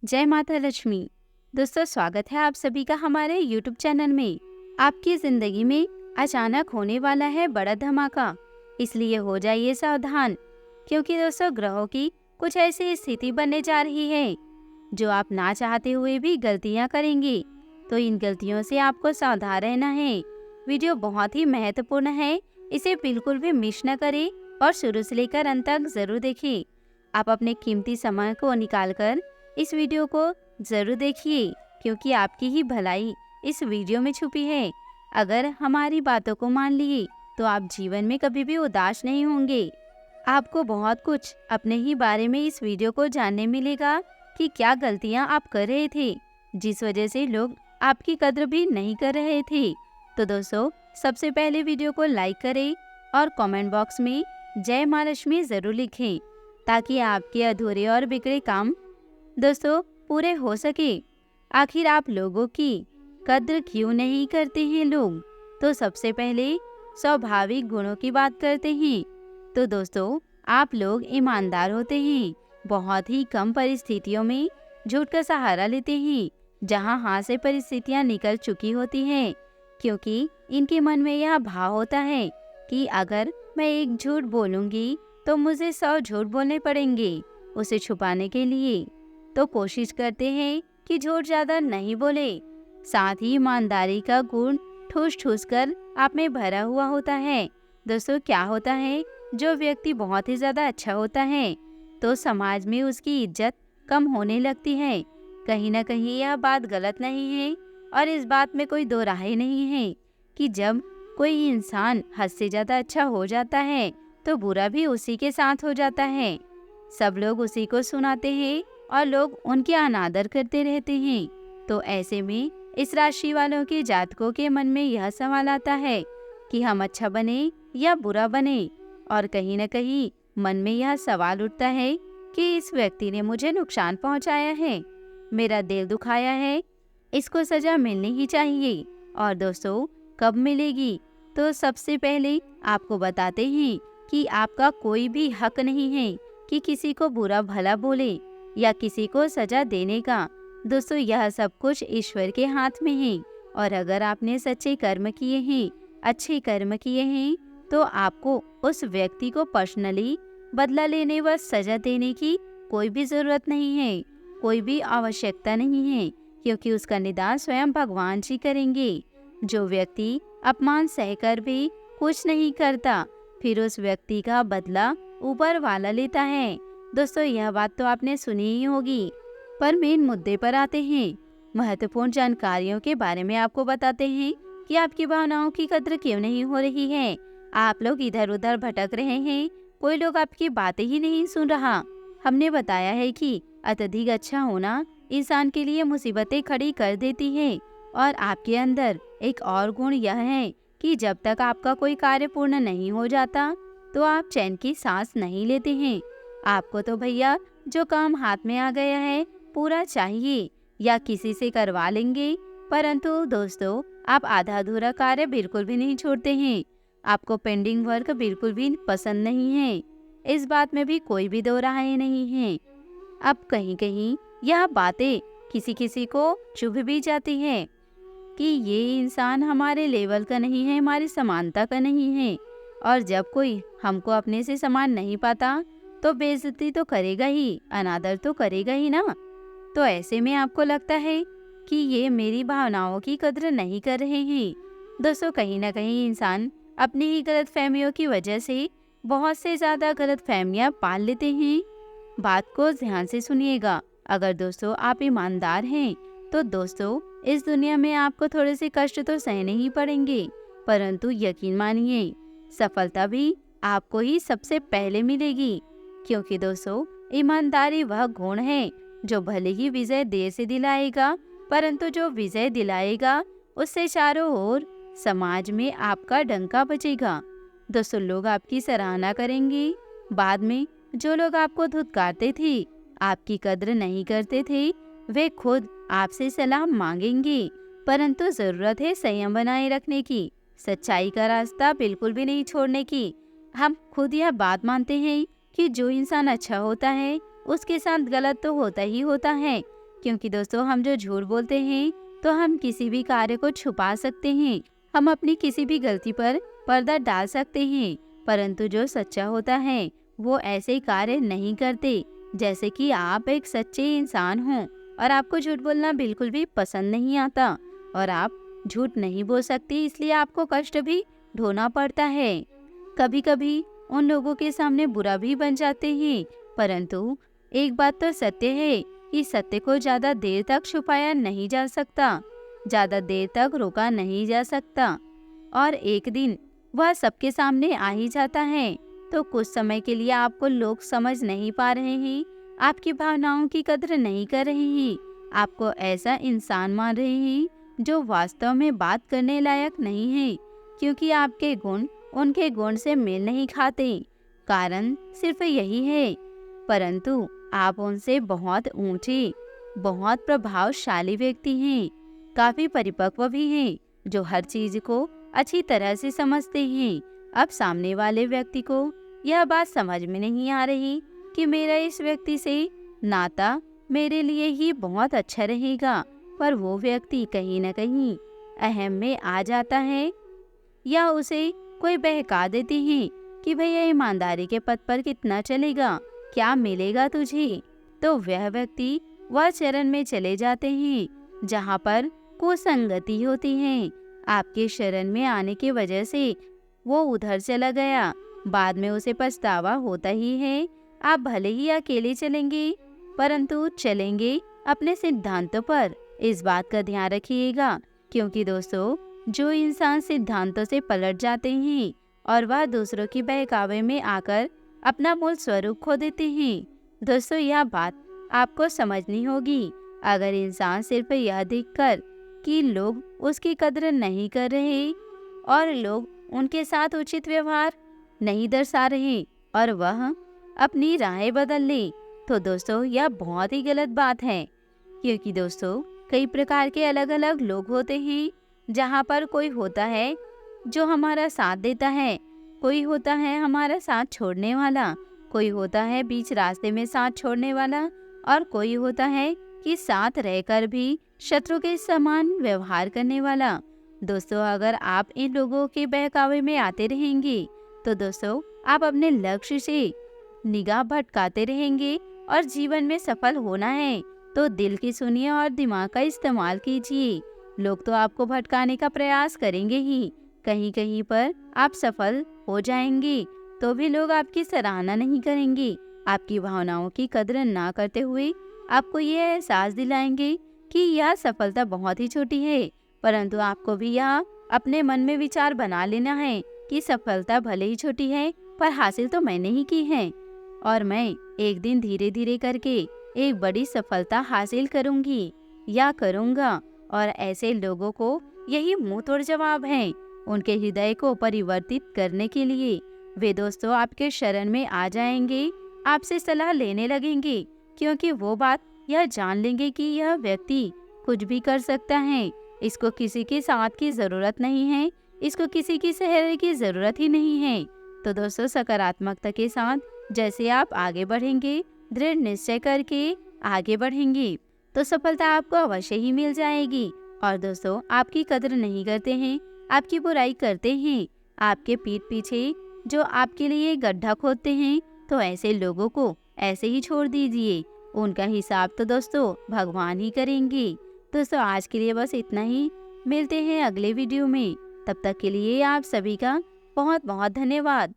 जय माता लक्ष्मी। दोस्तों, स्वागत है आप सभी का हमारे YouTube चैनल में। आपकी जिंदगी में अचानक होने वाला है बड़ा धमाका, इसलिए हो जाइए सावधान, क्योंकि दोस्तों ग्रहों की कुछ ऐसी स्थिति बनने जा रही है जो आप ना चाहते हुए भी गलतियां करेंगे। तो इन गलतियों से आपको सावधान रहना है। वीडियो बहुत ही महत्वपूर्ण है, इसे बिल्कुल भी मिस न करें और शुरू से लेकर अंत तक जरूर देखें। आप अपने कीमती समय को निकालकर इस वीडियो को जरूर देखिए, क्योंकि आपकी ही भलाई इस वीडियो में छुपी है। अगर हमारी बातों को मान लिए तो आप जीवन में कभी भी उदास नहीं होंगे। आपको बहुत कुछ अपने ही बारे में इस वीडियो को जानने मिलेगा कि क्या गलतियां आप कर रहे थे, जिस वजह से लोग आपकी कद्र भी नहीं कर रहे थे। तो दोस्तों, सबसे पहले वीडियो को लाइक करें और कमेंट बॉक्स में जय माँ लक्ष्मी जरूर लिखें, ताकि आपके अधूरे और बिगड़े काम दोस्तों पूरे हो सके। आखिर आप लोगों की कद्र क्यों नहीं करते हैं लोग? तो सबसे पहले स्वाभाविक गुणों की बात करते हैं। तो दोस्तों, आप लोग ईमानदार होते हैं, बहुत ही कम परिस्थितियों में झूठ का सहारा लेते हैं जहां हाथ से परिस्थितियां निकल चुकी होती हैं, क्योंकि इनके मन में यह भाव होता है कि अगर मैं एक झूठ बोलूंगी तो मुझे 100 झूठ बोलने पड़ेंगे उसे छुपाने के लिए। तो कोशिश करते हैं कि झूठ ज्यादा नहीं बोले। साथ ही ईमानदारी का गुण ठूस ठूस कर आप में भरा हुआ होता है। दोस्तों, क्या होता है, जो व्यक्ति बहुत ही ज्यादा अच्छा होता है तो समाज में उसकी इज्जत कम होने लगती है। कहीं ना कहीं यह बात गलत नहीं है और इस बात में कोई दो राय नहीं है कि जब कोई इंसान हद से ज्यादा अच्छा हो जाता है तो बुरा भी उसी के साथ हो जाता है। सब लोग उसी को सुनाते हैं और लोग उनके अनादर करते रहते हैं। तो ऐसे में इस राशि वालों के जातकों के मन में यह सवाल आता है कि हम अच्छा बने या बुरा बने, और कहीं न कहीं मन में यह सवाल उठता है कि इस व्यक्ति ने मुझे नुकसान पहुंचाया है, मेरा दिल दुखाया है, इसको सजा मिलनी ही चाहिए। और दोस्तों, कब मिलेगी? तो सबसे पहले आपको बताते हैं कि आपका कोई भी हक नहीं है कि किसी को बुरा भला बोले या किसी को सजा देने का। दोस्तों, यह सब कुछ ईश्वर के हाथ में है, और अगर आपने सच्चे कर्म किए हैं, अच्छे कर्म किए हैं, तो आपको उस व्यक्ति को पर्सनली बदला लेने व सजा देने की कोई भी जरूरत नहीं है, कोई भी आवश्यकता नहीं है, क्योंकि उसका निदान स्वयं भगवान जी करेंगे। जो व्यक्ति अपमान सहकर भी कुछ नहीं करता, फिर उस व्यक्ति का बदला ऊपर वाला लेता है। दोस्तों, यह बात तो आपने सुनी ही होगी। पर मेन मुद्दे पर आते हैं। महत्वपूर्ण जानकारियों के बारे में आपको बताते हैं कि आपकी भावनाओं की कद्र क्यों नहीं हो रही है। आप लोग इधर उधर भटक रहे हैं, कोई लोग आपकी बातें ही नहीं सुन रहा। हमने बताया है कि अत्यधिक अच्छा होना इंसान के लिए मुसीबतें खड़ी कर देती है, और आपके अंदर एक और गुण यह है कि जब तक आपका कोई कार्य पूर्ण नहीं हो जाता तो आप चैन की सांस नहीं लेते हैं। आपको तो भैया जो काम हाथ में आ गया है पूरा चाहिए, या किसी से करवा लेंगे। परंतु दोस्तों, आप आधा अधूरा कार्य बिल्कुल भी नहीं छोड़ते हैं। आपको पेंडिंग वर्क बिल्कुल भी पसंद नहीं है, इस बात में भी कोई भी दो राय नहीं है। अब कहीं कहीं यह बातें किसी किसी को चुभ भी जाती है कि ये इंसान हमारे लेवल का नहीं है, हमारी समानता का नहीं है, और जब कोई हमको अपने से समान नहीं पाता तो बेइज्जती तो करेगा ही, अनादर तो करेगा ही ना। तो ऐसे में आपको लगता है कि ये मेरी भावनाओं की कद्र नहीं कर रहे हैं। दोस्तों, कहीं ना कहीं इंसान अपनी ही गलत फहमियों की वजह से बहुत से ज्यादा गलत फहमियाँ पाल लेते हैं। बात को ध्यान से सुनिएगा। अगर दोस्तों आप ईमानदार हैं तो दोस्तों इस दुनिया में आपको थोड़े से कष्ट तो सहने ही पड़ेंगे, परंतु यकीन मानिए सफलता भी आपको ही सबसे पहले मिलेगी। क्योंकि दोस्तों, ईमानदारी वह गुण है जो भले ही विजय देर से दिलाएगा, परंतु जो विजय दिलाएगा उससे चारों ओर समाज में आपका डंका बजेगा। दोस्तों, लोग आपकी सराहना करेंगे। बाद में जो लोग आपको धुतकारते थे, आपकी कद्र नहीं करते थे, वे खुद आपसे सलाह मांगेंगे। परंतु जरूरत है संयम बनाए रखने की, सच्चाई का रास्ता बिल्कुल भी नहीं छोड़ने की। हम खुद यह बात मानते हैं कि जो इंसान अच्छा होता है उसके साथ गलत तो होता ही होता है, क्योंकि दोस्तों हम जो झूठ बोलते हैं तो हम किसी भी कार्य को छुपा सकते हैं, हम अपनी किसी भी गलती पर पर्दा डाल सकते हैं। परंतु जो सच्चा होता है वो ऐसे कार्य नहीं करते। जैसे कि आप एक सच्चे इंसान हो और आपको झूठ बोलना बिल्कुल भी पसंद नहीं आता और आप झूठ नहीं बोल सकते, इसलिए आपको कष्ट भी ढोना पड़ता है। कभी कभी उन लोगों के सामने बुरा भी बन जाते हैं, परंतु एक बात तो सत्य है कि सत्य को ज्यादा देर तक छुपाया नहीं जा सकता, ज्यादा देर तक रोका नहीं जा सकता और एक दिन वह सबके सामने आ ही जाता है। तो कुछ समय के लिए आपको लोग समझ नहीं पा रहे हैं, आपकी भावनाओं की कदर नहीं कर रहे हैं, आपको ऐसा इंसान मान रहे हैं जो वास्तव में बात करने लायक नहीं है, क्योंकि आपके गुण उनके गुण से मेल नहीं खाते। कारण सिर्फ यही है, परंतु आप उनसे बहुत ऊंचे, बहुत प्रभावशाली व्यक्ति हैं, काफी परिपक्व भी हैं, जो हर चीज को अच्छी तरह से समझते हैं। अब सामने वाले व्यक्ति को यह बात समझ में नहीं आ रही कि मेरा इस व्यक्ति से नाता मेरे लिए ही बहुत अच्छा रहेगा, पर वो व्यक्ति कहीं न कहीं अहम में आ जाता है या उसे कोई बहका देते हैं कि भैया ईमानदारी के पथ पर कितना चलेगा, क्या मिलेगा तुझे। तो वह व्यक्ति वह चरण में चले जाते हैं जहाँ पर कुसंगति होती है। आपके शरण में आने की वजह से वो उधर चला गया, बाद में उसे पछतावा होता ही है। आप भले ही अकेले चलेंगे, परंतु चलेंगे अपने सिद्धांतों पर, इस बात का ध्यान रखिएगा। क्योंकि दोस्तों जो इंसान सिद्धांतों से पलट जाते हैं और वह दूसरों की बहकावे में आकर अपना मूल स्वरूप खो देते हैं, दोस्तों यह बात आपको समझनी होगी। अगर इंसान सिर्फ यह देखकर कि लोग उसकी कदर नहीं कर रहे और लोग उनके साथ उचित व्यवहार नहीं दर्शा रहे और वह अपनी राहें बदल ले, तो दोस्तों यह बहुत ही गलत बात है। क्योंकि दोस्तों कई प्रकार के अलग अलग लोग होते हैं, जहाँ पर कोई होता है जो हमारा साथ देता है, कोई होता है हमारा साथ छोड़ने वाला, कोई होता है बीच रास्ते में साथ छोड़ने वाला और कोई होता है कि साथ रहकर भी शत्रु के समान व्यवहार करने वाला। दोस्तों अगर आप इन लोगों के बहकावे में आते रहेंगे तो दोस्तों आप अपने लक्ष्य से निगाह भटकाते रहेंगे और जीवन में सफल होना है तो दिल की सुनिए और दिमाग का इस्तेमाल कीजिए। लोग तो आपको भटकाने का प्रयास करेंगे ही, कहीं कहीं पर आप सफल हो जाएंगे तो भी लोग आपकी सराहना नहीं करेंगे, आपकी भावनाओं की कदर ना करते हुए आपको यह एहसास दिलाएंगे कि यह सफलता बहुत ही छोटी है। परंतु आपको भी यह अपने मन में विचार बना लेना है कि सफलता भले ही छोटी है पर हासिल तो मैंने ही की है और मैं एक दिन धीरे धीरे करके एक बड़ी सफलता हासिल करूंगी या करूंगा। और ऐसे लोगों को यही मुंह तोड़ जवाब है उनके हृदय को परिवर्तित करने के लिए। वे दोस्तों आपके शरण में आ जाएंगे, आपसे सलाह लेने लगेंगे, क्योंकि वो बात यह जान लेंगे कि यह व्यक्ति कुछ भी कर सकता है, इसको किसी के साथ की जरूरत नहीं है, इसको किसी की सहारे की जरूरत ही नहीं है। तो दोस्तों सकारात्मकता के साथ जैसे आप आगे बढ़ेंगे, दृढ़ निश्चय करके आगे बढ़ेंगे तो सफलता आपको अवश्य ही मिल जाएगी। और दोस्तों आपकी कदर नहीं करते हैं, आपकी बुराई करते हैं, आपके पीठ पीछे जो आपके लिए गड्ढा खोदते हैं, तो ऐसे लोगों को ऐसे ही छोड़ दीजिए, उनका हिसाब तो दोस्तों भगवान ही करेंगे। दोस्तों आज के लिए बस इतना ही, मिलते हैं अगले वीडियो में, तब तक के लिए आप सभी का बहुत बहुत धन्यवाद।